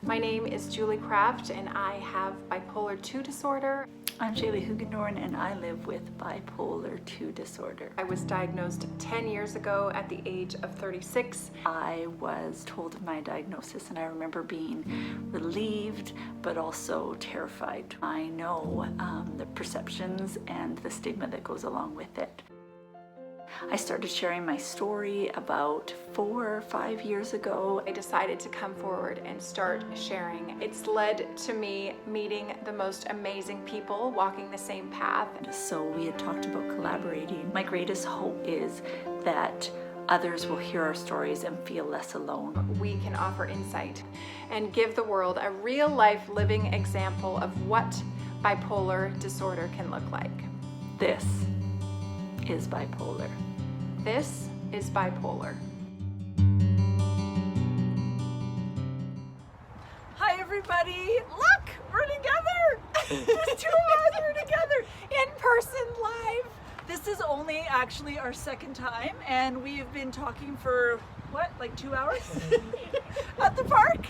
My name is Julie Kraft and I have bipolar 2 disorder. I'm Shaylee Hugendorn and I live with bipolar 2 disorder. I was diagnosed 10 years ago at the age of 36. I was told of my diagnosis and I remember being relieved but also terrified. I know the perceptions and the stigma that goes along with it. I started sharing my story about 4 or 5 years ago. I decided to come forward and start sharing. It's led to me meeting the most amazing people walking the same path. So we had talked about collaborating. My greatest hope is that others will hear our stories and feel less alone. We can offer insight and give the world a real life living example of what bipolar disorder can look like. This is bipolar. This is bipolar. Hi everybody! Look! We're together! There's two of us, we're together! In person, live! This is only actually our second time and we've been talking for, what, like 2 hours? At the park?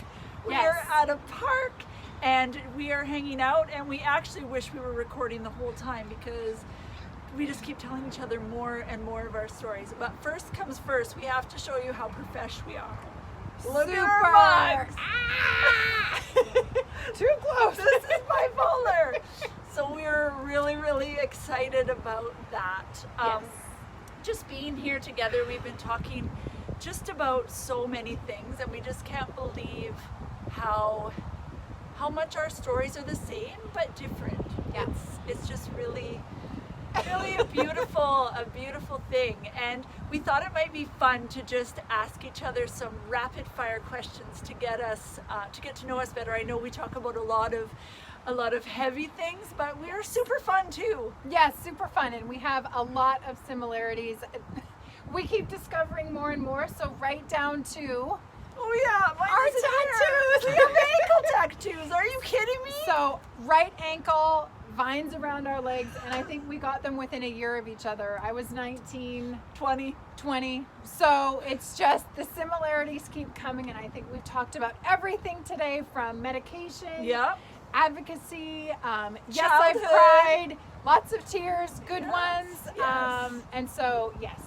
Yes. We're at a park and we are hanging out and we actually wish we were recording the whole time because we just keep telling each other more and more of our stories. But first comes first, we have to show you how profesh we are. Look at our mugs! Ah! Too close! This is bipolar! So we're really, really excited about that. Yes. Just being here together, we've been talking just about so many things and we just can't believe how much our stories are the same but different. Yeah. It's just really a beautiful thing, and we thought it might be fun to just ask each other some rapid fire questions to get us to get to know us better. I know we talk about a lot of heavy things, but we are super fun too. Yes, super fun, and we have a lot of similarities. We keep discovering more and more, so right down to Oh yeah, our tattoos. We have ankle tattoos. Are you kidding me? So right ankle, vines around our legs, and I think we got them within a year of each other. I was 19, 20. So it's just the similarities keep coming, and I think we've talked about everything today from medication, Yeah. advocacy, yes, Childhood. I've cried, lots of tears, good ones. Yes. And so, yes,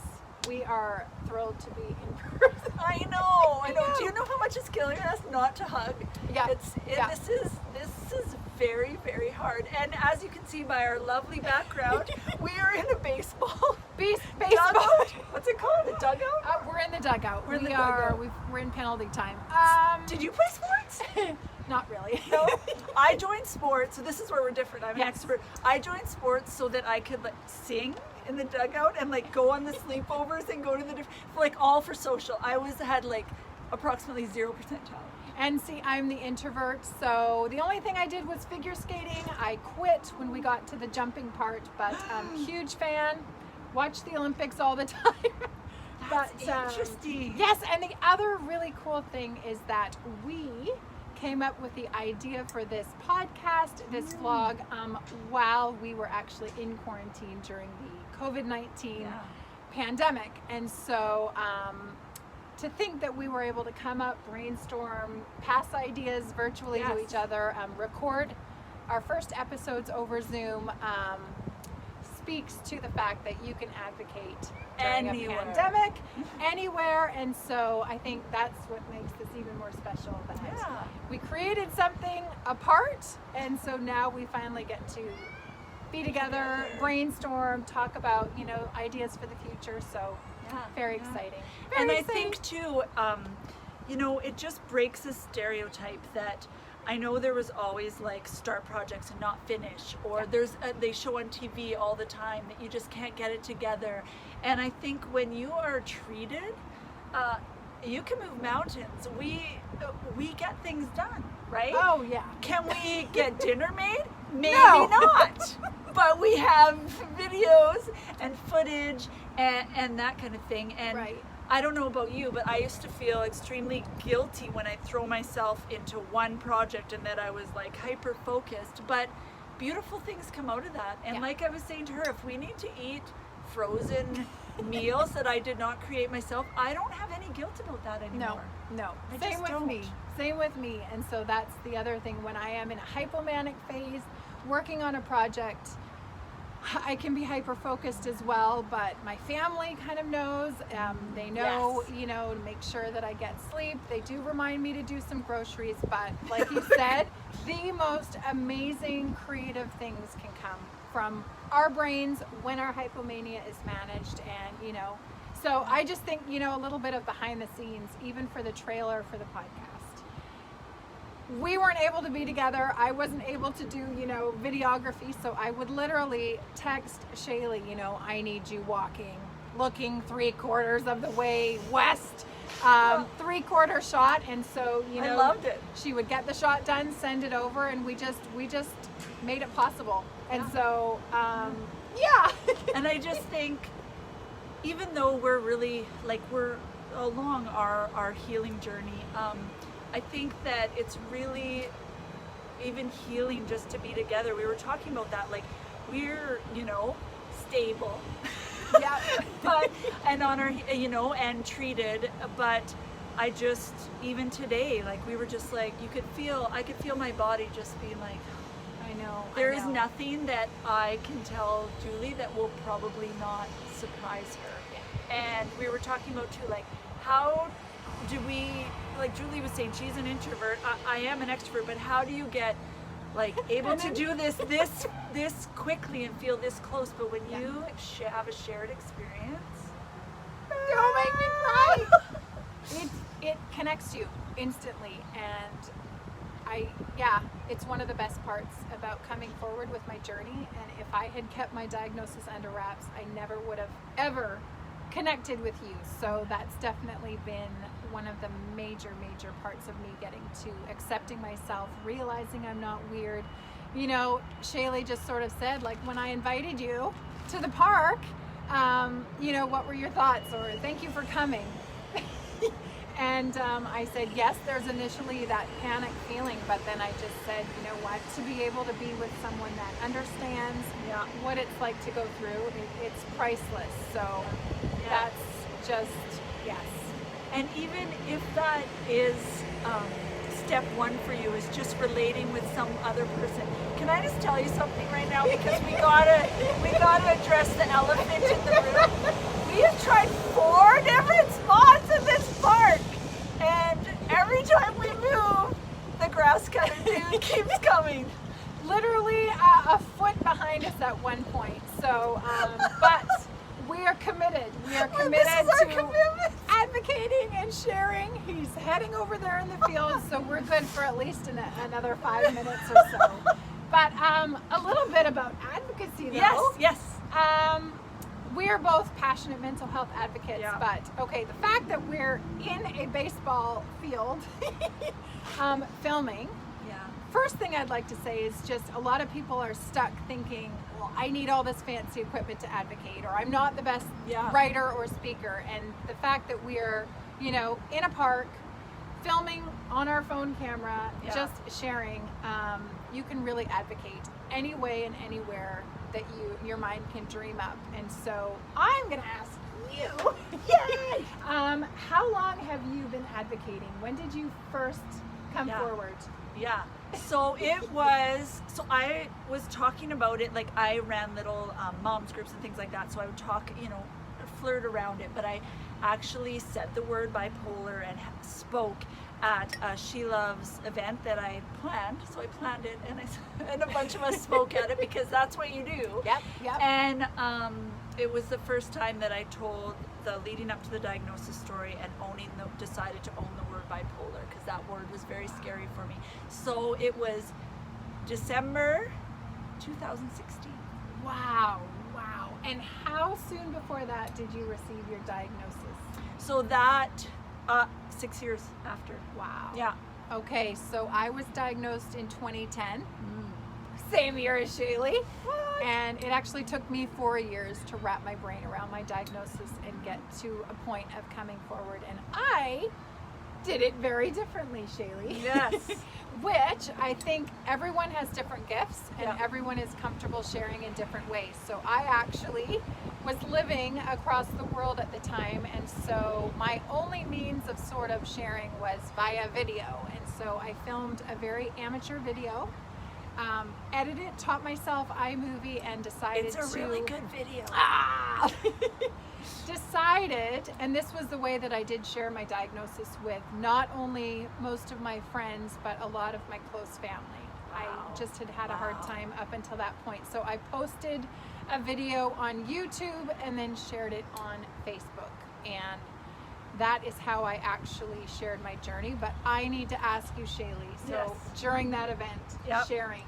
we are thrilled to be in person. I know. Do you know how much it's killing us not to hug? Yeah. This is very, very hard. And as you can see by our lovely background, we are in a baseball. Baseball. Dugout? What's it called? A dugout? We're in the dugout. We're in the dugout. We're in penalty time. Did you play sports? Not really. No. I joined sports, so this is where we're different. I'm an Yes. expert. I joined sports so that I could sing in the dugout and go on the sleepovers and go to the all for social. I had approximately 0% talent. And see, I'm the introvert, so the only thing I did was figure skating. I quit when we got to the jumping part, but huge fan. Watch the Olympics all the time. That's interesting. Yes, and the other really cool thing is that we came up with the idea for this podcast, this vlog, while we were actually in quarantine during the COVID-19 pandemic. And so to think that we were able to come up, brainstorm, pass ideas virtually to each other, record our first episodes over Zoom, speaks to the fact that you can advocate during a pandemic anywhere. And so I think that's what makes this even more special, that we created something apart, and so now we finally get to be together, brainstorm, talk about ideas for the future. So very exciting. And I think too, it just breaks a stereotype that I know there was always start projects and not finish, or they show on TV all the time that you just can't get it together. And I think when you are treated, you can move mountains. We get things done, right? Oh yeah. Can we get dinner made? Maybe No. not. But we have videos and footage and that kind of thing. And Right. I don't know about you, but I used to feel extremely guilty when I throw myself into one project and that I was hyper focused. But beautiful things come out of that. And like I was saying to her, if we need to eat frozen meals that I did not create myself, I don't have any guilt about that anymore. No. I Same just with don't. me. Same with me. And so that's the other thing. When I am in a hypomanic phase, working on a project, I can be hyper focused as well, but my family kind of knows. They know, Yes. you know, to make sure that I get sleep. They do remind me to do some groceries, but like you said, the most amazing creative things can come from our brains when our hypomania is managed. And, you know, so I just think, you know, a little bit of behind the scenes, even for the trailer for the podcast. We weren't able to be together. I wasn't able to do, you know, videography. So I would literally text Shaylee, you know, I need you walking, looking 3/4 of the way west, 3/4 shot. And so, you know, I loved it. she would get the shot done, send it over, and we just made it possible. And so, yeah. And I just think, even though we're really, like, we're along our healing journey, I think that it's really even healing just to be together. We were talking about that, like, we're, you know, stable. Yeah. But, and on our, you know, and treated, but I just, even today, like, we were just like, I could feel my body just being like, I know. there is nothing that I can tell Julie that will probably not surprise her. And we were talking about too, like, how do we, like Julie was saying, she's an introvert, I am an extrovert, but how do you get, like, able to do this quickly and feel this close? But when you have a shared experience, Don't make me cry. It connects you instantly, and it's one of the best parts about coming forward with my journey. And if I had kept my diagnosis under wraps, I never would have ever connected with you. So that's definitely been one of the major parts of me getting to accepting myself, realizing I'm not weird. You know, Shaylee just sort of said, like, when I invited you to the park, you know, what were your thoughts, or thank you for coming. And I said, yes, there's initially that panic feeling, but then I just said, you know what, to be able to be with someone that understands what it's like to go through, it's priceless. So that's just, yes. and even if that is step one for you, is just relating with some other person. Can I just tell you something right now? Because we gotta address the elephant in the room. We have tried 4 different spots in this park, and every time we move, the grass cutter dude keeps coming. Literally a foot behind us at one point. So, but we are committed. We are committed to advocating and sharing. He's heading over there in the field, so we're good for at least another 5 minutes or so. But a little bit about advocacy, though. Yes. We're both passionate mental health advocates, but okay, the fact that we're in a baseball field filming, first thing I'd like to say is just a lot of people are stuck thinking, well, I need all this fancy equipment to advocate, or I'm not the best writer or speaker. And the fact that we're, you know, in a park filming on our phone camera, just sharing, you can really advocate any way and anywhere that your mind can dream up. And so I'm gonna ask you, yay! How long have you been advocating? When did you first come forward? So I was talking about it, like, I ran little moms groups and things like that, so I would talk, you know, flirt around it, but I actually said the word bipolar and spoke at a She Loves event that I planned. So I planned it, and a bunch of us spoke at it, because that's what you do. Yep. And it was the first time that I told the leading up to the diagnosis story, and decided to own the word bipolar, because that word was very scary for me. So it was December 2016. Wow. And how soon before that did you receive your diagnosis? So that 6 years after. Wow. Yeah. Okay, so I was diagnosed in 2010, same year as Shaylee. What? And it actually took me 4 years to wrap my brain around my diagnosis and get to a point of coming forward. And I did it very differently, Shaylee. Yes. Which I think everyone has different gifts, and everyone is comfortable sharing in different ways. So I actually was living across the world at the time, and so my only means of sort of sharing was via video. And So I filmed a very amateur video, edited it, taught myself iMovie, and decided It's a really good video. Decided, and this was the way that I did share my diagnosis with not only most of my friends, but a lot of my close family. I just had a hard time up until that point. So I posted a video on YouTube and then shared it on Facebook. And that is how I actually shared my journey. But I need to ask you, Shaylee, so Yes. during that event, sharing,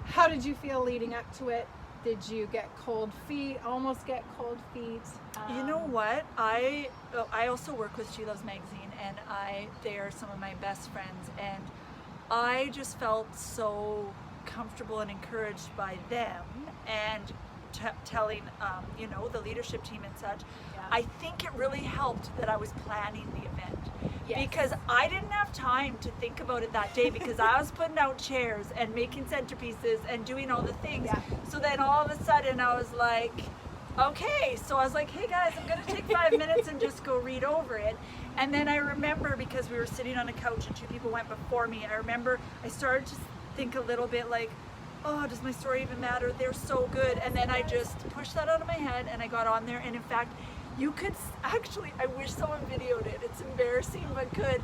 how did you feel leading up to it? Did you get cold feet, almost get cold feet? You know what? I also work with She Loves Magazine, and they are some of my best friends, and I just felt so comfortable and encouraged by them, and telling the leadership team and such. I think it really helped that I was planning the event, because I didn't have time to think about it that day, because I was putting out chairs and making centerpieces and doing all the things. So then all of a sudden I was like, okay, so I was like, hey guys, I'm gonna take 5 minutes and just go read over it. And then I remember, because we were sitting on a couch and 2 people went before me, I remember I started to think a little bit like, oh, does my story even matter? They're so good. And then I just pushed that out of my head and I got on there. And in fact, you could actually, I wish someone videoed it. It's embarrassing, but good.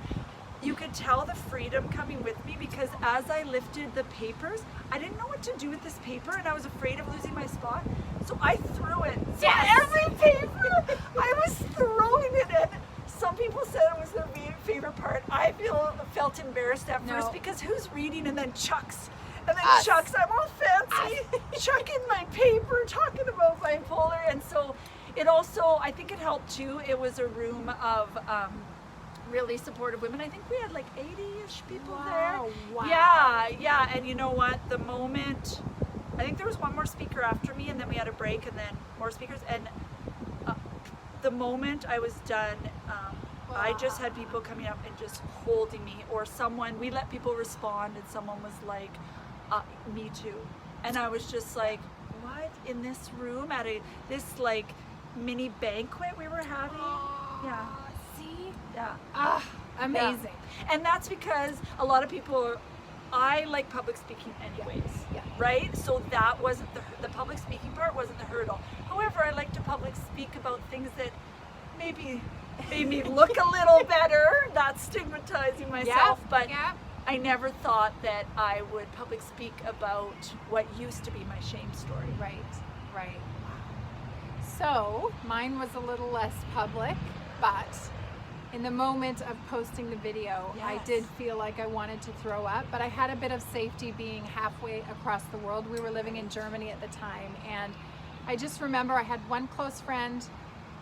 You could tell the freedom coming with me, because as I lifted the papers, I didn't know what to do with this paper and I was afraid of losing my spot. So I threw it. So every paper, I was throwing it in. Some people said it was their favorite part. I felt embarrassed at first, because who's reading and then chucks? And then chucks, I'm all fancy, chucking my paper, talking about bipolar. And so it also, I think it helped too. It was a room of really supportive women. I think we had like 80-ish people there. Wow. Yeah. And you know what? The moment, I think there was one more speaker after me, and then we had a break, and then more speakers. And the moment I was done, I just had people coming up and just holding me, or someone, we let people respond, and someone was like, me too. And I was just like, what, in this room at this like mini banquet we were having? See? Yeah. Amazing. Yeah. And that's because a lot of people, I like public speaking anyways, right? So that wasn't the public speaking part wasn't the hurdle. However, I like to public speak about things that maybe made me look a little better. Not stigmatizing myself, but I never thought that I would public speak about what used to be my shame story. Right. So mine was a little less public, but in the moment of posting the video, I did feel like I wanted to throw up, but I had a bit of safety being halfway across the world. We were living in Germany at the time, and I just remember I had one close friend,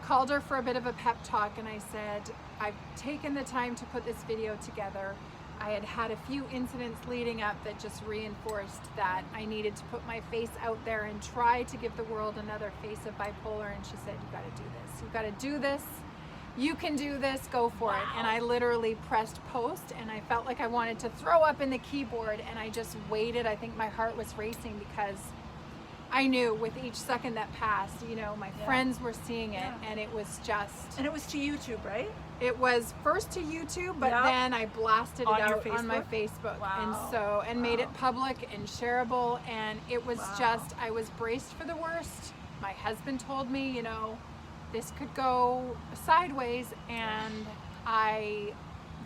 called her for a bit of a pep talk, and I said, I've taken the time to put this video together. I had had a few incidents leading up that just reinforced that I needed to put my face out there and try to give the world another face of bipolar. And she said, you got to do this. You got to do this. You can do this. Go for it. And I literally pressed post, and I felt like I wanted to throw up in the keyboard, and I just waited. I think my heart was racing, because I knew with each second that passed, my friends were seeing it, and it was just... And it was to YouTube, right? It was first to YouTube, but then I blasted it out on my Facebook. And made it public and shareable, and it was just, I was braced for the worst. My husband told me, this could go sideways, and I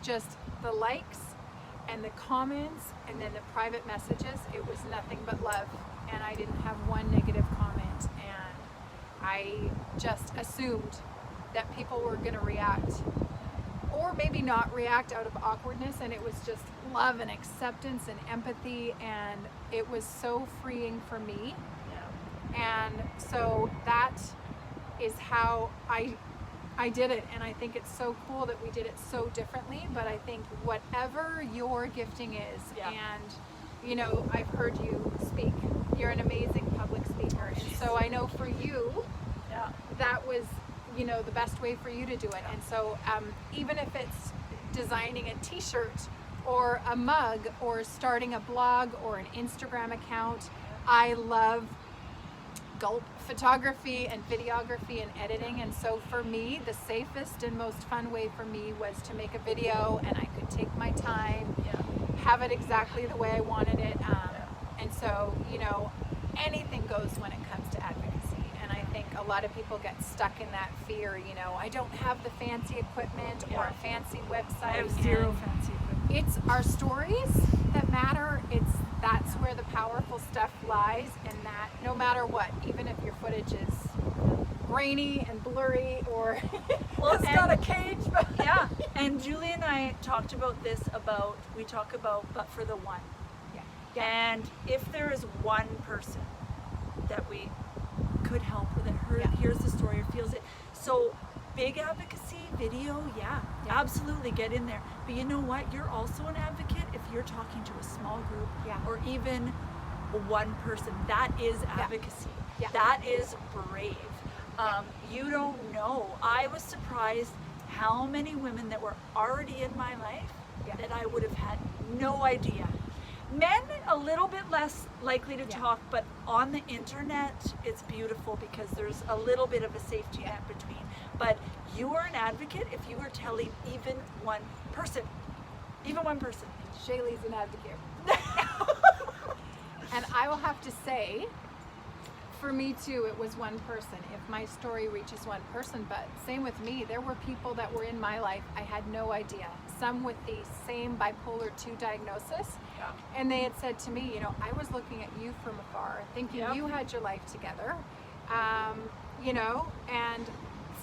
just, the likes and the comments and then the private messages, it was nothing but love, and I didn't have one negative comment, and I just assumed that people were going to react, or maybe not react out of awkwardness, and it was just love and acceptance and empathy, and it was so freeing for me. And so that is how I did it, and I think it's so cool that we did it so differently. But I think whatever your gifting is, and I've heard you speak, you're an amazing public speaker, and so I know for you that was the best way for you to do it. And so even if it's designing a t-shirt or a mug or starting a blog or an Instagram account, I love photography and videography and editing. And so for me, the safest and most fun way for me was to make a video, and I could take my time, have it exactly the way I wanted it. And so, you know, anything goes when it comes to advocacy. And I think a lot of people get stuck in that fear, you know, I don't have the fancy equipment or a fancy website. I have zero fancy equipment. It's our stories that matter. That's where the powerful stuff lies, and that no matter what, even if your footage is grainy and blurry or it's got a cage. But Yeah, and Julie and I talked about this we talk about but for the one. And if there is one person that we could help or that hears the story or feels it, so big advocacy video, absolutely get in there. But you know what? You're also an advocate if you're talking to a small group or even one person. That is advocacy. That is brave. You don't know. I was surprised how many women that were already in my life that I would have had no idea. Men a little bit less likely to talk, but on the internet it's beautiful because there's a little bit of a safety net between. But you are an advocate if you are telling even one person. Shaylee's an advocate. And I will have to say, for me too, it was one person. If my story reaches one person, but same with me, there were people that were in my life I had no idea. Some with the same bipolar 2 diagnosis. And they had said to me, you know, I was looking at you from afar, thinking you had your life together, you know, and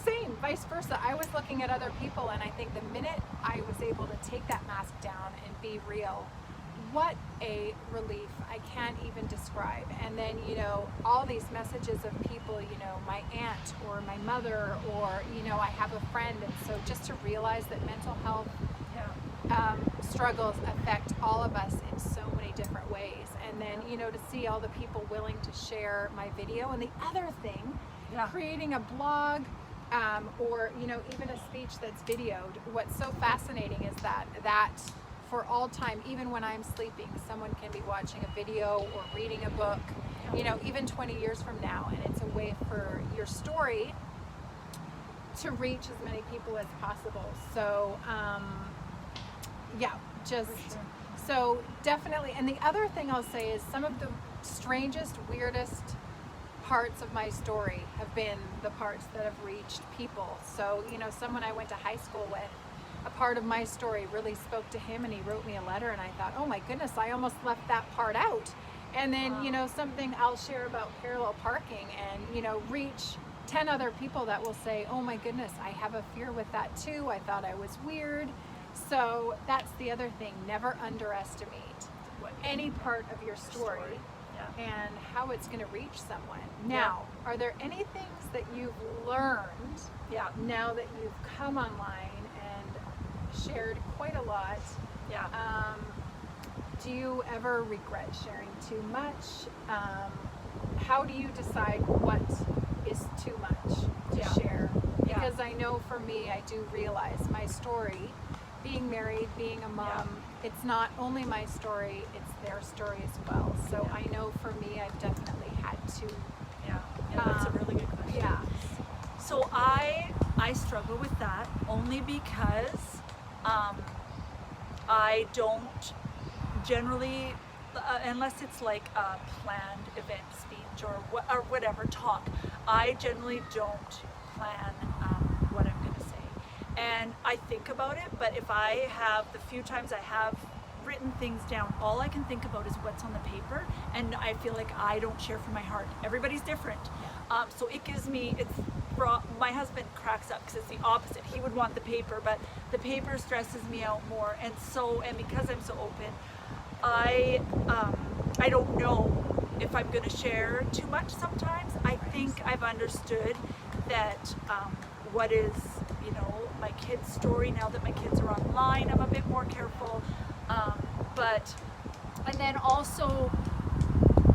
same, vice versa. I was looking at other people, and I think the minute I was able to take that mask down and be real, what a relief I can't even describe. And then, you know, all these messages of people, you know, my aunt or my mother, or, you know, I have a friend. And so just to realize that mental health struggles affect all of us in so many different ways. And then, you know, to see all the people willing to share my video. And the other thing, creating a blog, or, you know, even a speech that's videoed. What's so fascinating is that for all time, even when I'm sleeping, someone can be watching a video or reading a book, you know, even 20 years from now. And it's a way for your story to reach as many people as possible. So, so definitely. And the other thing I'll say is some of the strangest, weirdest parts of my story have been the parts that have reached people. So, you know, someone I went to high school with, a part of my story really spoke to him, and he wrote me a letter, and I thought, oh my goodness, I almost left that part out. And then, you know, something I'll share about parallel parking and, you know, reach 10 other people that will say, oh my goodness, I have a fear with that too. I thought I was weird. So that's the other thing. Never underestimate any part of your story. And how it's going to reach someone. Now, are there any things that you've learned now that you've come online and shared quite a lot? Do you ever regret sharing too much? How do you decide what is too much to share? Because I know for me, I do realize my story, being married, being a mom, it's not only my story, it's their story as well. So I know for me, I've definitely had to. That's a really good question. So I struggle with that only because I don't generally, unless it's like a planned event, speech or whatever, talk, I generally don't plan what I'm going to say. And I think about it, but if I have, the few times I have written things down, all I can think about is what's on the paper, and I feel like I don't share from my heart. Everybody's different. So it gives me, my husband cracks up because it's the opposite. He would want the paper, but the paper stresses me out more. And because I'm so open, I don't know if I'm going to share too much sometimes. I think I've understood that what is, you know, my kids' story, now that my kids are online, I'm a bit more careful. And then also,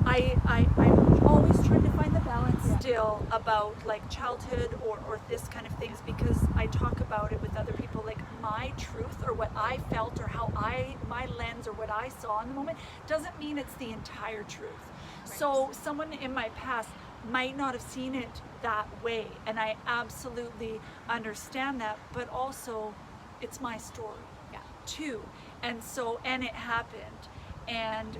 I'm always trying to find the balance still about like childhood or this kind of things, because I talk about it with other people, like my truth or what I felt or how my lens or what I saw in the moment doesn't mean it's the entire truth. So someone in my past might not have seen it that way, and I absolutely understand that, but also it's my story too, and it happened, and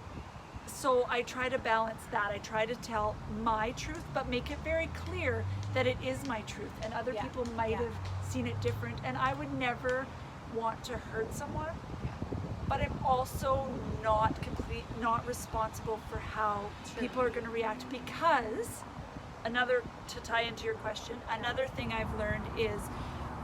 so I try to balance that. I try to tell my truth, but make it very clear that it is my truth, and other people might have seen it different, and I would never want to hurt someone, but I'm also not responsible for how people are going to react, because to tie into your question, another thing I've learned is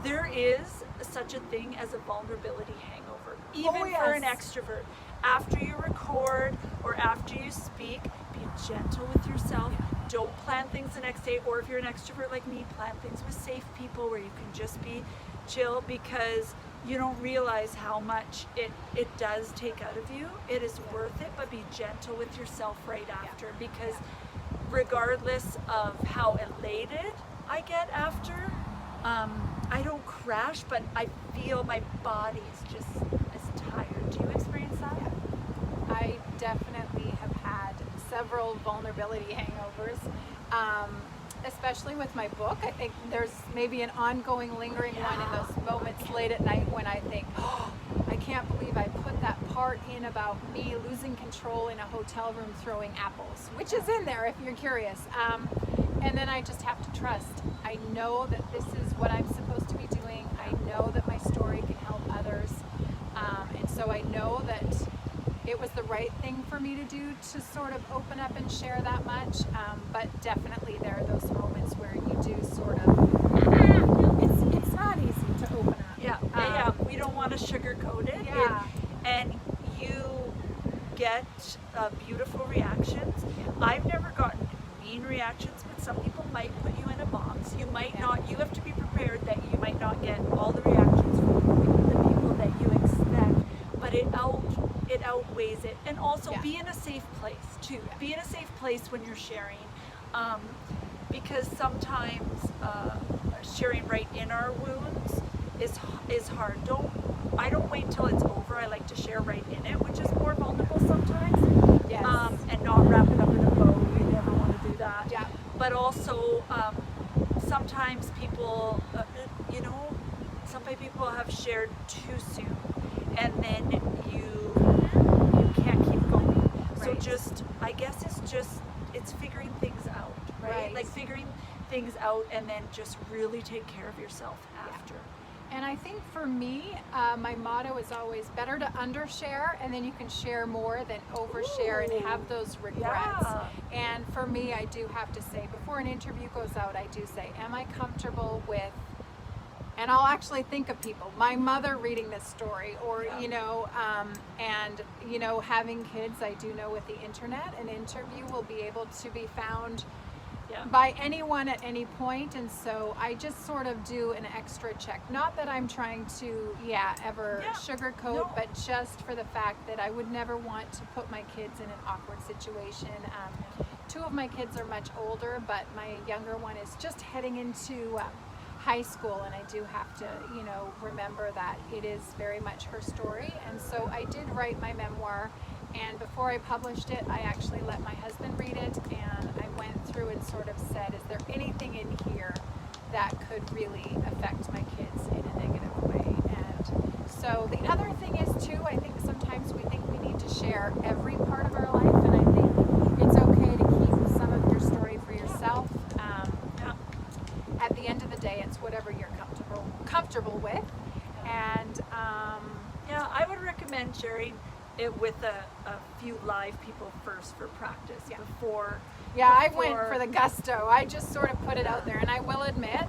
there is such a thing as a vulnerability hangover, even for an extrovert. After you record or after you speak, be gentle with yourself. Don't plan things the next day, or if you're an extrovert like me, plan things with safe people where you can just be chill, because you don't realize how much it does take out of you. It is worth it, but be gentle with yourself right after, because regardless of how elated I get after, I don't crash, but I feel my body is just as tired. Do you experience that? I definitely have had several vulnerability hangovers, especially with my book. I think there's maybe an ongoing, lingering one in those moments late at night when I think, oh, I can't believe I put that part in about me losing control in a hotel room throwing apples, which is in there if you're curious. And then I just have to trust. I know that this is what I'm supposed to be doing. I know that my story can help others. And so I know that it was the right thing for me to do to sort of open up and share that much. But definitely there are those moments where you do sort of, it's not easy to open up. We don't want to sugarcoat it. And you get beautiful reactions. I've never gotten mean reactions, but some people might put you in a box. You might not. You have to be prepared that you might not get all the reactions from the people that you expect, but it outweighs it. And also be in a safe place too. Be in a safe place when you're sharing, because sometimes sharing right in our wounds is hard. I don't wait till it's over. I like to share right in it, which is more vulnerable sometimes. And not wrap it up in a bow. We never want to do that. But also, sometimes people, sometimes people have shared too soon, and then you can't keep going. So I guess it's figuring things out, right? Like figuring things out, and then just really take care of yourself after. And I think for me, my motto is always better to undershare, and then you can share more than overshare and have those regrets. And for me, I do have to say, before an interview goes out, I do say, am I comfortable with, and I'll actually think of people, my mother reading this story, or, having kids. I do know with the internet, an interview will be able to be found by anyone at any point, and so I just sort of do an extra check. Not that I'm trying to ever sugarcoat, but just for the fact that I would never want to put my kids in an awkward situation. Two of my kids are much older, but my younger one is just heading into high school, and I do have to remember that it is very much her story. And so I did write my memoir, and before I published it, I actually let my husband read it, and I went through and sort of said, is there anything in here that could really affect my kids in a negative way? And so the other thing is too, I think sometimes we think we need to share every part of our life, and I think it's okay to keep some of your story for yourself. At the end of the day, it's whatever you're comfortable with. And I would recommend sharing it with a few live people first for practice before. I went for the gusto. I just sort of put it out there, and I will admit,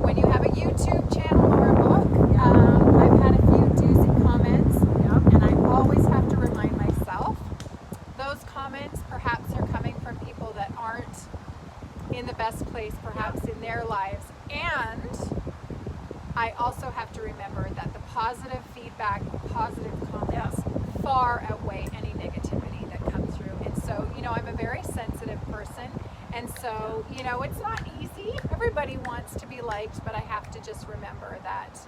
when you have a YouTube channel or a book, I've had a few doozy comments, and I always have to remind myself, those comments perhaps are coming from people that aren't in the best place perhaps in their lives, and I also have to remember that the positive feedback, positive comments far outweigh any negativity that comes through. And so, I'm a very sensitive person, and so, it's not easy. Everybody wants to be liked, but I have to just remember that,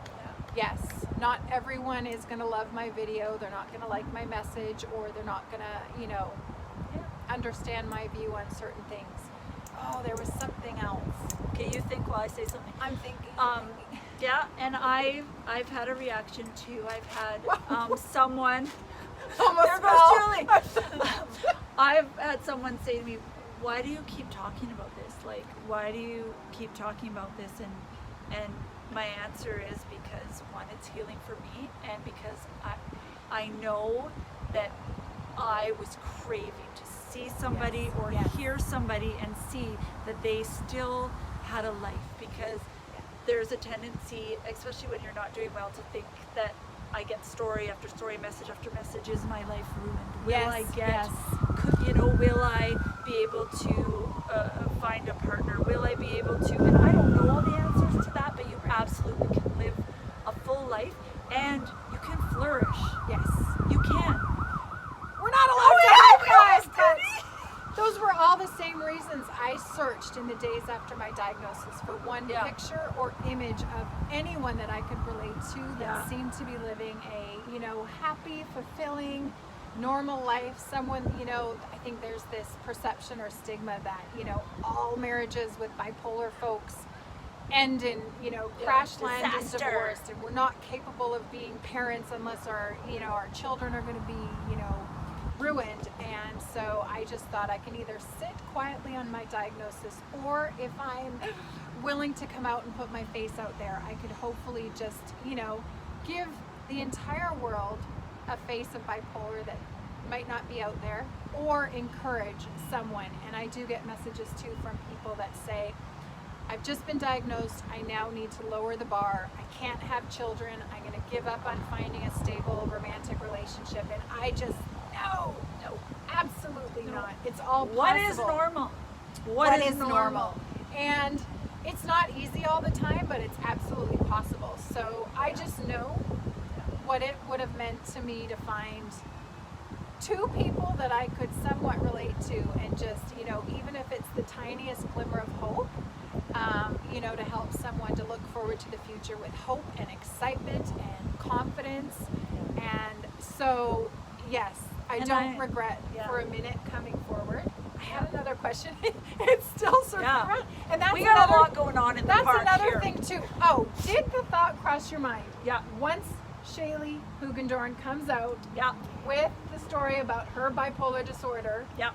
yes, not everyone is going to love my video, they're not going to like my message, or they're not going to, understand my view on certain things. Oh, there was something else. Okay, you think while I say something. I'm thinking. Yeah, and I've had a reaction too. I've had someone. Almost There fell. goes Julie. I've had someone say to me, "Why do you keep talking about this? Like, why do you keep talking about this?" And my answer is because one, it's healing for me, and because I know that I was craving to see somebody Yes, or yes. hear somebody and see that they still had a life, because there's a tendency, especially when you're not doing well, to think that I get story after story, message after message, is my life ruined? Will Yes, I get, yes. will I be able to find a partner? Will I be able to, and I don't know all the answers to that, but you absolutely can live a full life and you can flourish. Yes. You can. We're not allowed to have guys, but those were all the same reasons I searched in the days after my diagnosis for one Yeah. picture or image of anyone that I could relate to that Yeah. seemed to be living a, happy, fulfilling, normal life. Someone, I think there's this perception or stigma that, all marriages with bipolar folks end in, crash land and disaster. divorce, and we're not capable of being parents unless our children are going to be, ruined. And so I just thought I can either sit quietly on my diagnosis, or if I'm willing to come out and put my face out there, I could hopefully just, give the entire world a face of bipolar that might not be out there, or encourage someone. And I do get messages too from people that say, I've just been diagnosed, I now need to lower the bar, I can't have children, I'm going to give up on finding a stable romantic relationship. And I just, no, absolutely not. It's all possible. What is normal? What is normal? And it's not easy all the time, but it's absolutely possible. So I just know what it would have meant to me to find two people that I could somewhat relate to, and just, even if it's the tiniest glimmer of hope, to help someone to look forward to the future with hope and excitement and confidence. And so, yes, I don't regret for a minute coming forward. I had another question. It's still circling around. And that's we got a lot going on in the park That's another here. thing too. Oh, did the thought cross your mind? Yeah. Once Shaylee Hugendorn comes out Yeah. with the story about her bipolar disorder, Yeah.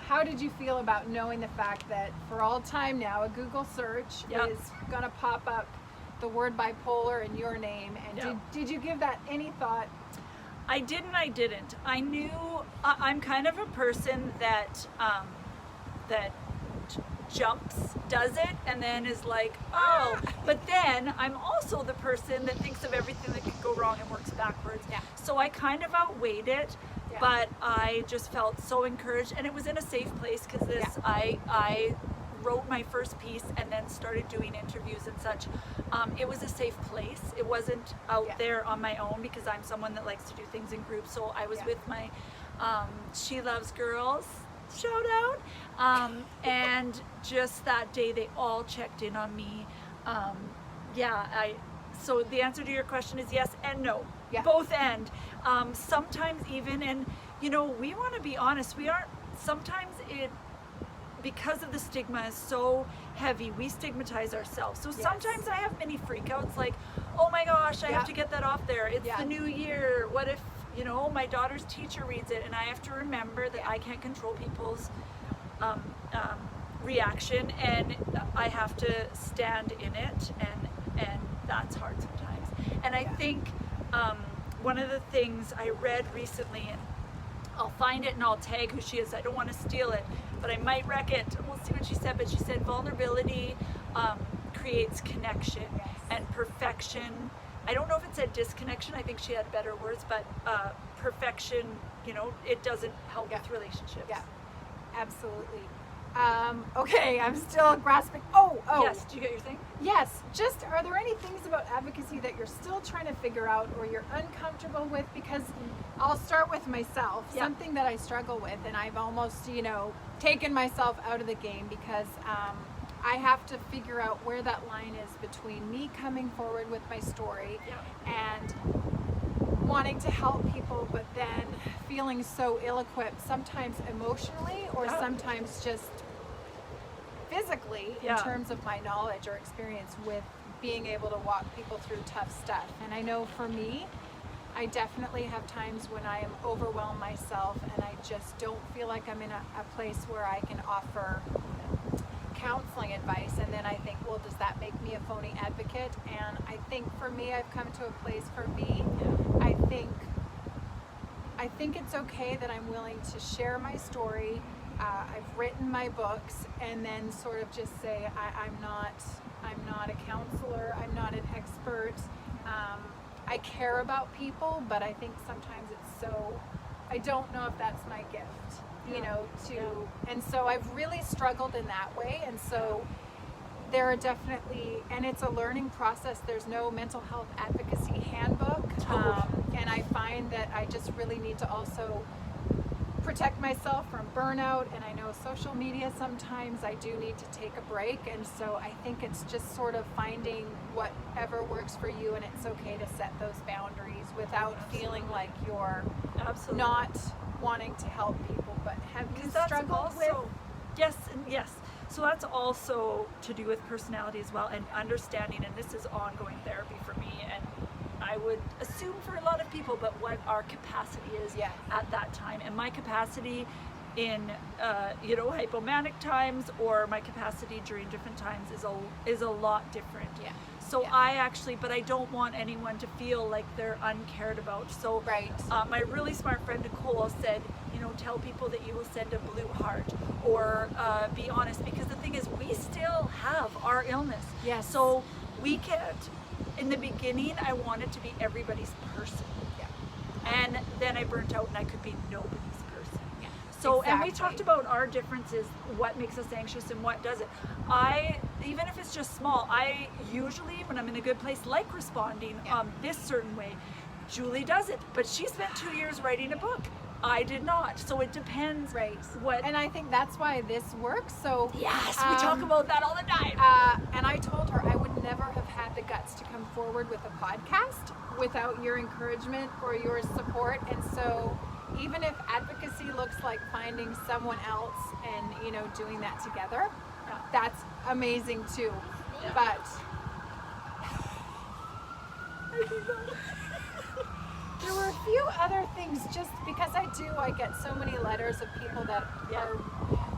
how did you feel about knowing the fact that for all time now a Google search is going to pop up the word bipolar and your name? And did you give that any thought? I didn't. I knew I'm kind of a person that jumps, does it, and then is like, oh. But then I'm also the person that thinks of everything that could go wrong and works backwards. Yeah. So I kind of outweighed it, but I just felt so encouraged, and it was in a safe place, because I wrote my first piece and then started doing interviews and such. It was a safe place. It wasn't out there on my own, because I'm someone that likes to do things in groups. So I was with my She Loves Girls, shout out, and just that day they all checked in on me. So the answer to your question is yes and no. Both end. Sometimes even, and we want to be honest, we aren't, sometimes because of the stigma is so heavy, we stigmatize ourselves. So sometimes I have mini freakouts, like, oh my gosh, I have to get that off there. It's the new year. What if, my daughter's teacher reads it, and I have to remember that I can't control people's reaction, and I have to stand in it, and that's hard sometimes. And I think one of the things I read recently, and I'll find it and I'll tag who she is. I don't want to steal it, but I might wreck it. We'll see what she said. But she said vulnerability creates connection, and perfection, I don't know if it said disconnection. I think she had better words, but perfection, it doesn't help with relationships. Yeah, absolutely. Okay, I'm still grasping. Oh. Yes, did you get your thing? Yes, just, are there any things about advocacy that you're still trying to figure out, or you're uncomfortable with? Because I'll start with myself, something that I struggle with, and I've almost, taken myself out of the game, because I have to figure out where that line is between me coming forward with my story and wanting to help people, but then feeling so ill-equipped, sometimes emotionally, or sometimes just physically in Yeah. terms of my knowledge or experience with being able to walk people through tough stuff. And I know for me, I definitely have times when I am overwhelmed myself and I just don't feel like I'm in a place where I can offer counseling advice. And then I think, well, does that make me a phony advocate? And I think for me, I've come to a place for me, I think it's okay that I'm willing to share my story. I've written my books, and then sort of just say I'm not a counselor. I'm not an expert. I care about people, but I think sometimes it's so. I don't know if that's my gift, you know. And so I've really struggled in that way, and so. There are definitely, and it's a learning process. There's no mental health advocacy handbook, and I find that I just really need to also protect myself from burnout. And I know social media, sometimes I do need to take a break, and so I think it's just sort of finding whatever works for you, and it's okay to set those boundaries without feeling like you're not wanting to help people. But have you struggled with? Yes, and yes. So that's also to do with personality as well, and understanding, and this is ongoing therapy for me, and I would assume for a lot of people, but what our capacity is at that time. And my capacity in hypomanic times, or my capacity during different times is a lot different. So but I don't want anyone to feel like they're uncared about. So my really smart friend Nicole said, tell people that you will send a blue heart, or be honest, because the thing is, we still have our illness. So we can't. In the beginning, I wanted to be everybody's person. And then I burnt out and I could be nobody's person. So, and we talked about our differences, what makes us anxious and what doesn't. Even if it's just small, I usually, when I'm in a good place, like responding this certain way. Julie does it, but she spent 2 years writing a book. I did not. So it depends what. And I think that's why this works. So yes, we talk about that all the time. And I told her I would never have had the guts to come forward with a podcast without your encouragement or your support. And so even if advocacy looks like finding someone else and doing that together, that's amazing too. But there were a few other things, just because I get so many letters of people that are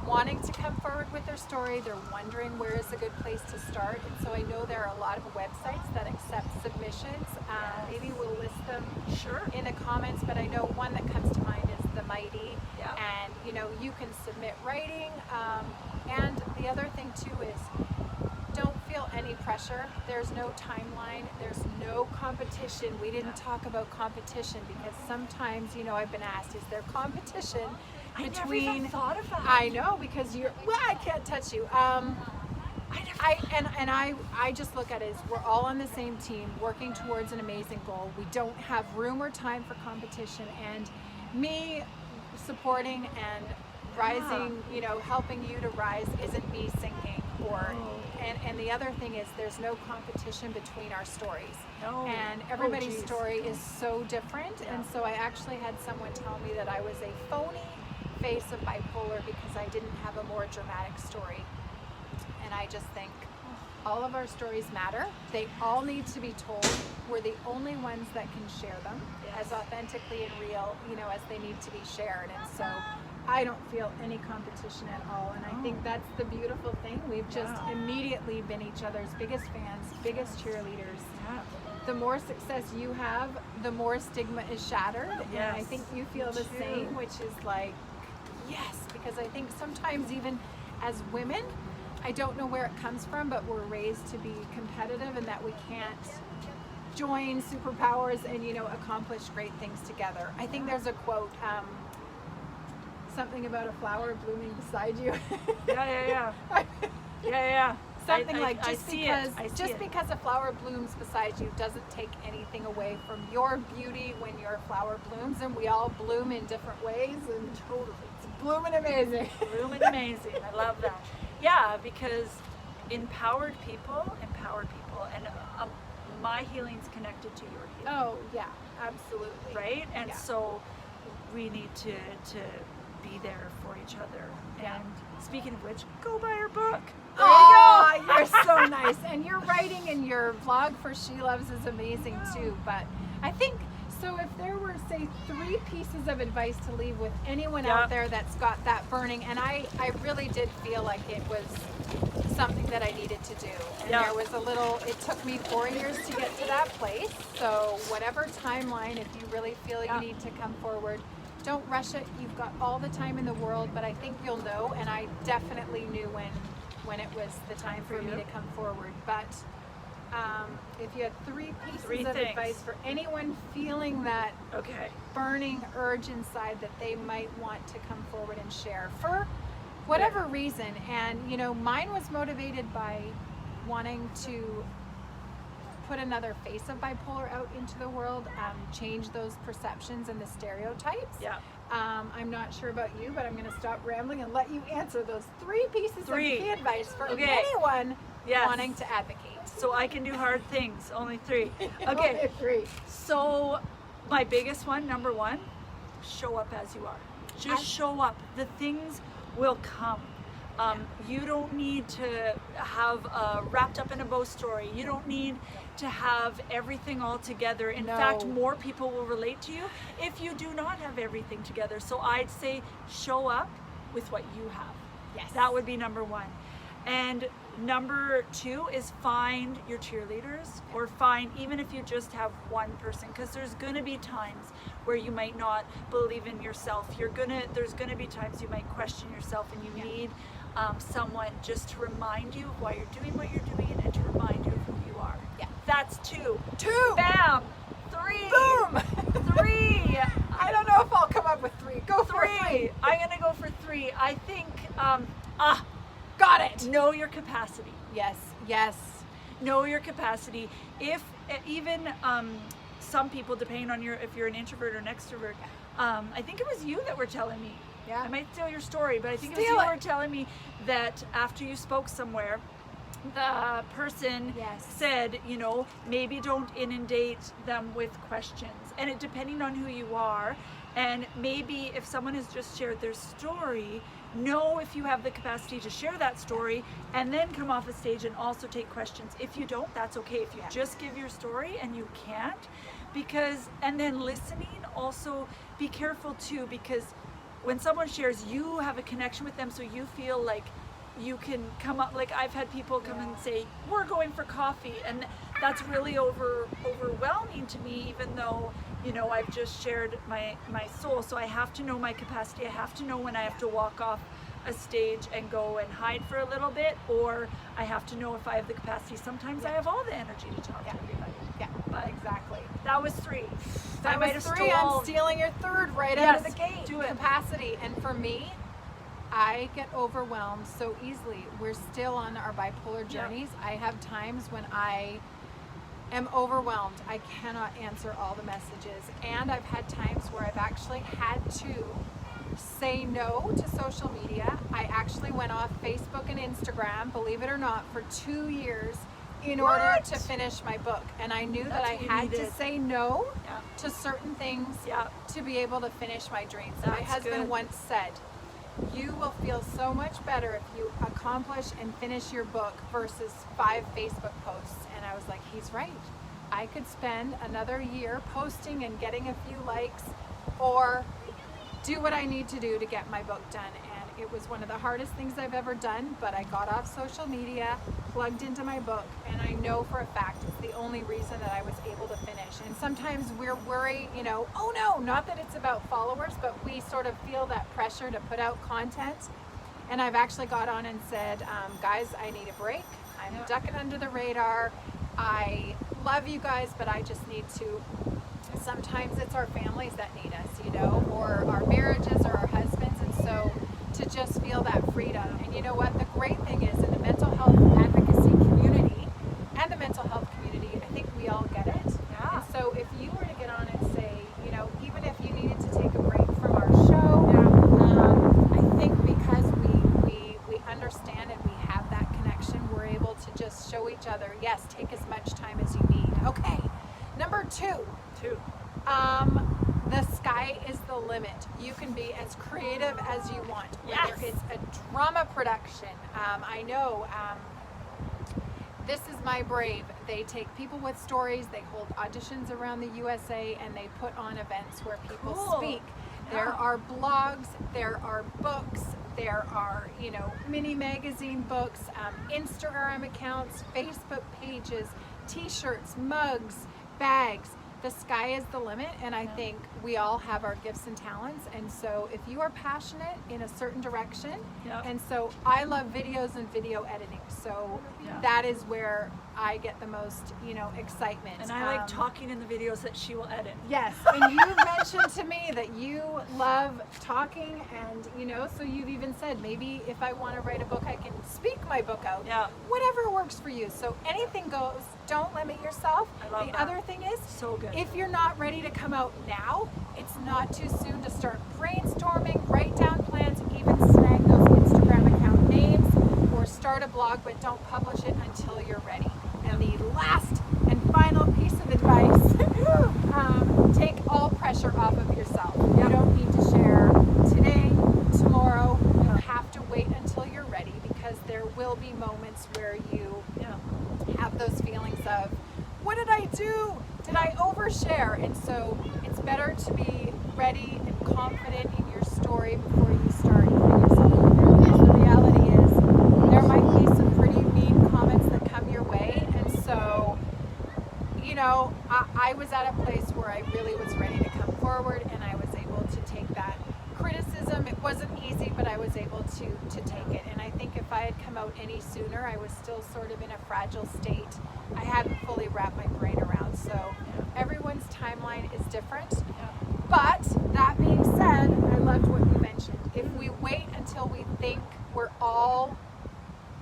wanting to come forward with their story. They're wondering where is a good place to start. And so I know there are a lot of websites that accept submissions. Maybe we'll list them in the comments, but I know one that comes to mind is The Mighty. And you can submit writing. And the other thing too is, don't feel any pressure. There's no timeline. There's no competition. We didn't talk about competition because sometimes, I've been asked, is there competition between? I never even thought of that. I know, because I can't touch you. I just look at it as we're all on the same team working towards an amazing goal. We don't have room or time for competition, and me supporting and rising, helping you to rise isn't me sinking and the other thing is, there's no competition between our stories. And everybody's story is so different. And so I actually had someone tell me that I was a phony face of bipolar because I didn't have a more dramatic story. And I just think all of our stories matter. They all need to be told. We're the only ones that can share them as authentically and real, as they need to be shared. And so I don't feel any competition at all, and I think that's the beautiful thing. We've just immediately been each other's biggest fans, biggest cheerleaders. The more success you have, the more stigma is shattered, and I think you feel the same, which is like, yes, because I think sometimes even as women, I don't know where it comes from, but we're raised to be competitive and that we can't join superpowers and, accomplish great things together. I think there's a quote, something about a flower blooming beside you. Something like, just because a flower blooms beside you doesn't take anything away from your beauty when your flower blooms, and we all bloom in different ways, and it's blooming amazing. Blooming amazing. I love that. Yeah, because empowered people, and my healing's connected to your healing. Oh yeah, absolutely. Right? And so we need to be there for each other. And speaking of which, go buy her book. There Oh, you go. you're so nice. And your writing and your vlog for She Loves is amazing too. But I think, so if there were, say, 3 pieces of advice to leave with anyone out there that's got that burning, and I really did feel like it was something that I needed to do. And there was it took me 4 years to get to that place. So whatever timeline, if you really feel you need to come forward, don't rush it. You've got all the time in the world, but I think you'll know. And I definitely knew when it was the time for me to come forward. But if you had 3 pieces of advice for anyone feeling that burning urge inside that they might want to come forward and share for whatever reason, and mine was motivated by wanting to put another face of bipolar out into the world, change those perceptions and the stereotypes. I'm not sure about you, but I'm going to stop rambling and let you answer those 3 pieces of key advice for anyone wanting to advocate. So I can do hard things. Only 3. Okay. Only 3. So my biggest one, number 1, show up as you are. Just show up. The things will come. You don't need to have wrapped up in a bow story. You don't need to have everything all together. In fact, more people will relate to you if you do not have everything together. So I'd say show up with what you have. Yes. That would be number 1. And number 2 is find your cheerleaders, or find, even if you just have one person, because there's going to be times where you might not believe in yourself. There's going to be times you might question yourself, and you need someone just to remind you of why you're doing what you're doing and to remind you of who you are. That's 2. Bam. 3. Boom. 3. I don't know if I'll come up with 3. Go for 3. I'm going to go for 3. I think got it. Know your capacity. Yes. Know your capacity. If even some people, depending on if you're an introvert or an extrovert, I think it was you that were telling me. I might steal your story, but I think it was you that were telling me that after you spoke somewhere, the person said, maybe don't inundate them with questions. And it depending on who you are, and maybe if someone has just shared their story, know if you have the capacity to share that story and then come off a stage and also take questions. If you don't, that's okay. If you just give your story and you can't, and then listening, also be careful too, because when someone shares, you have a connection with them, so you feel like you can come up. Like I've had people come and say, we're going for coffee, and that's really overwhelming to me, even though I've just shared my soul. So I have to know my capacity. I have to know when I have to walk off a stage and go and hide for a little bit, or I have to know if I have the capacity. Sometimes I have all the energy to talk to everybody. But exactly. That was 3. That was 3. I'm stealing your 3rd right out of the gate. Do it. Capacity. And for me, I get overwhelmed so easily. We're still on our bipolar journeys. I have times when I am overwhelmed. I cannot answer all the messages. And I've had times where I've actually had to say no to social media. I actually went off Facebook and Instagram, believe it or not, for 2 years in order to finish my book. And I knew that I had to say no to certain things to be able to finish my dreams. My husband once said, you will feel so much better if you accomplish and finish your book versus 5 Facebook posts. And I was like, he's right. I could spend another year posting and getting a few likes, or do what I need to do to get my book done. And it was one of the hardest things I've ever done, but I got off social media, plugged into my book, and I know for a fact it's the only reason that I was able to finish. And sometimes we're worried, oh no, not that it's about followers, but we sort of feel that pressure to put out content. And I've actually got on and said, guys, I need a break. I'm ducking under the radar. I love you guys, but I just need to. Sometimes it's our families that need us, or our marriages or our husbands. And so to just feel that freedom. And you know what? The great thing is, in the mental health advocacy community and the mental health community, I think we all get it. And so if you were to get on and say, even if you needed to take a break from our show, I think because we understand and we have that connection, we're able to just show each other, yes, take as much time as you need. Okay, number 2. The sky is the limit. limit. You can be as creative as you want, Yes. whether it's a drama production. I know This Is My Brave. They take people with stories, they hold auditions around the USA, and they put on events where people Cool. speak. Yeah. There are blogs, there are books, there are, mini magazine books, Instagram accounts, Facebook pages, t-shirts, mugs, bags. The sky is the limit, and I think we all have our gifts and talents, and so if you are passionate in a certain direction, Yep. and so I love videos and video editing, so Yeah. that is where I get the most, excitement. And I like talking in the videos that she will edit. Yes, and you mentioned to me that you love talking, and so you've even said maybe if I want to write a book, I can speak my book out. Yeah. Whatever works for you. So anything goes. Don't limit yourself. I love the that. other thing is, So good. if you're not ready to come out now, it's not too soon to start brainstorming, write down plans, even snag those Instagram account names, or start a blog, but don't publish it until you're ready. And the last and final piece of advice, take all pressure off of yourself. You don't need to share today, tomorrow. You have to wait until you're ready, because there will be moments where you have those feelings of, what did I do? Did I overshare? And so it's better to be ready and confident in your story before you start putting yourself out there. Because the reality is, there might be some pretty mean comments that come your way. And so, I was at a place where I really was ready to come forward, and I was able to take that criticism. It wasn't easy, but I was able to take it. And I think if I had come out any sooner, I was still sort of in a fragile state. I hadn't fully wrapped my brain around. So everyone's timeline is different. But that being said, I loved what you mentioned. If we wait until we think we're all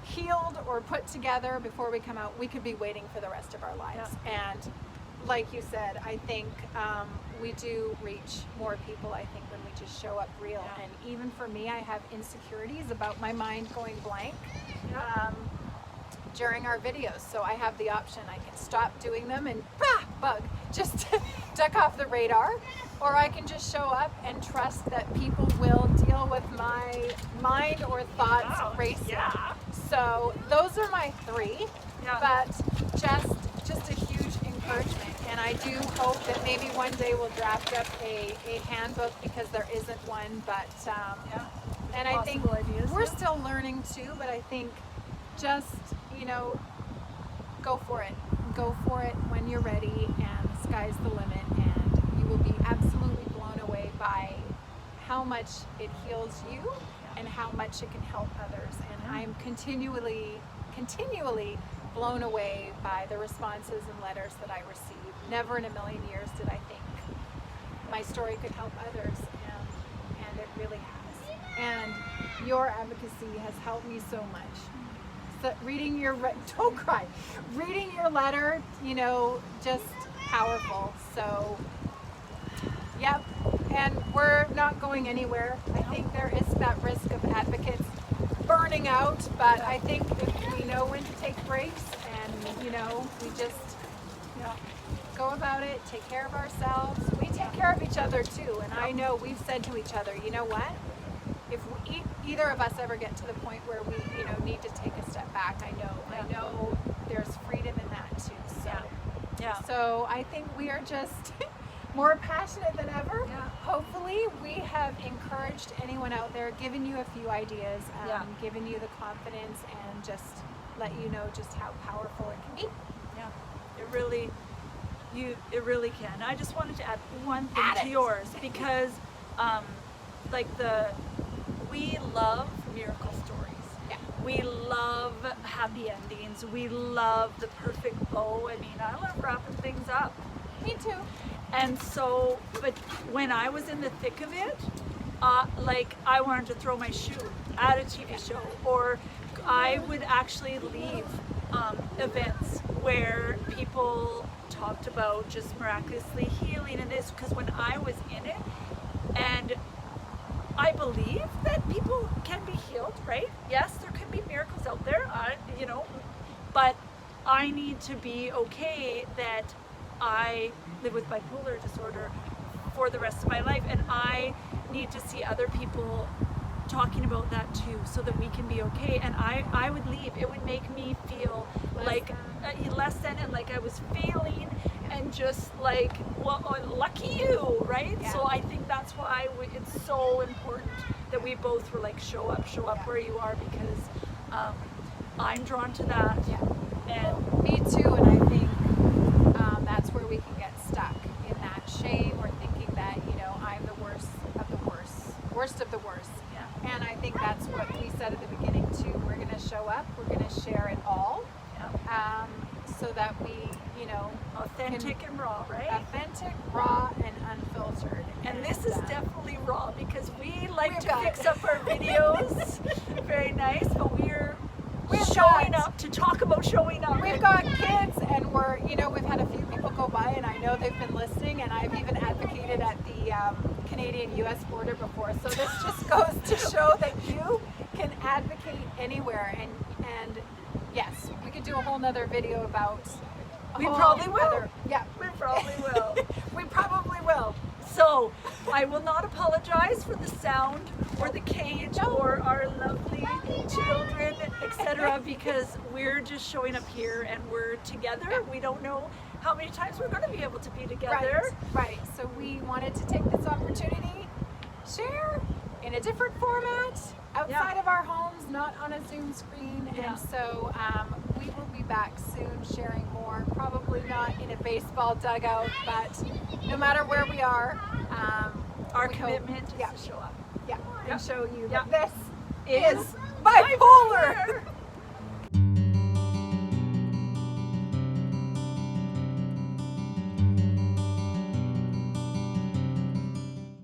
healed or put together before we come out, we could be waiting for the rest of our lives. And like you said, I think we do reach more people, I think, when we just show up real. And even for me, I have insecurities about my mind going blank during our videos. So I have the option. I can stop doing them and bug, just duck off the radar. Or I can just show up and trust that people will deal with my mind or thoughts racing. Yeah. So those are my three, Yeah. but just a huge encouragement. And I do hope that maybe one day we'll draft up a handbook, because there isn't one. But and I think Possible ideas, we're still learning too. But I think just go for it. Go for it when you're ready, and the sky's the limit. And you will be absolutely blown away by how much it heals you and how much it can help others. And I'm continually blown away by the responses and letters that I receive. Never in a million years did I think my story could help others, and it really has. And your advocacy has helped me so much. So reading your don't cry. Reading your letter, just powerful. So, yep. And we're not going anywhere. I think there is that risk of advocates burning out, but I think if we know when to take breaks, and we just go about it, take care of ourselves. We take care of each other too. And I know we've said to each other, you know what? If either of us ever get to the point where we need to take a step back, I know there's freedom in that too. So so I think we are just more passionate than ever. Hopefully we have encouraged anyone out there, given you a few ideas, given you the confidence, and just let you know just how powerful it can be. It really can. I just wanted to add one thing to yours, because we love miracle stories. We love happy endings. We love the perfect bow. I mean, I love wrapping things up. Me too. And so, but when I was in the thick of it, I wanted to throw my shoe at a TV show, or I would actually leave events where people talked about just miraculously healing and this, because when I was in it, and I believe that people can be healed, right? Yes, there can be miracles out there, but I need to be okay that I live with bipolar disorder for the rest of my life, and I need to see other people talking about that too, so that we can be okay. And I would leave. It would make me feel less than, and like I was failing, and just like, well, lucky you, right? Yeah. So I think that's why it's so important that we both were like, show up where you are, because I'm drawn to that. Yeah. And me too, and I think that's where we can get stuck in that shame, or thinking that, you know, I'm the worst of the worst of the worst. yeah. And I think that's what we said at the beginning too. We're going to show up. We're going to share it all, so that we, you know, Authentic and raw, right? authentic, raw, and unfiltered. And this is definitely raw, because we like We've to got- fix up our videos. Very nice, but we're We've showing got- up to talk about showing up. We've got kids, and we're, you know, we've had a few people go by, and I know they've been listening, and I've even advocated at the Canadian-U.S. border before. So this just goes to show that you can advocate anywhere, and yes, we could do a whole nother video about. We probably will. Yeah, We probably will. we probably will. So I will not apologize for the sound or the cage or our lovely children, etc., because we're just showing up here and we're together. We don't know how many times we're going to be able to be together. Right. So we wanted to take this opportunity, share in a different format, outside of our homes, not on a Zoom screen. Yeah. And so we will be back soon, sharing more. Probably not in a baseball dugout, but no matter where we are, Our we hope- commitment is yeah. to show up. Yeah, Yeah. and show you Yeah. that this Is is bipolar.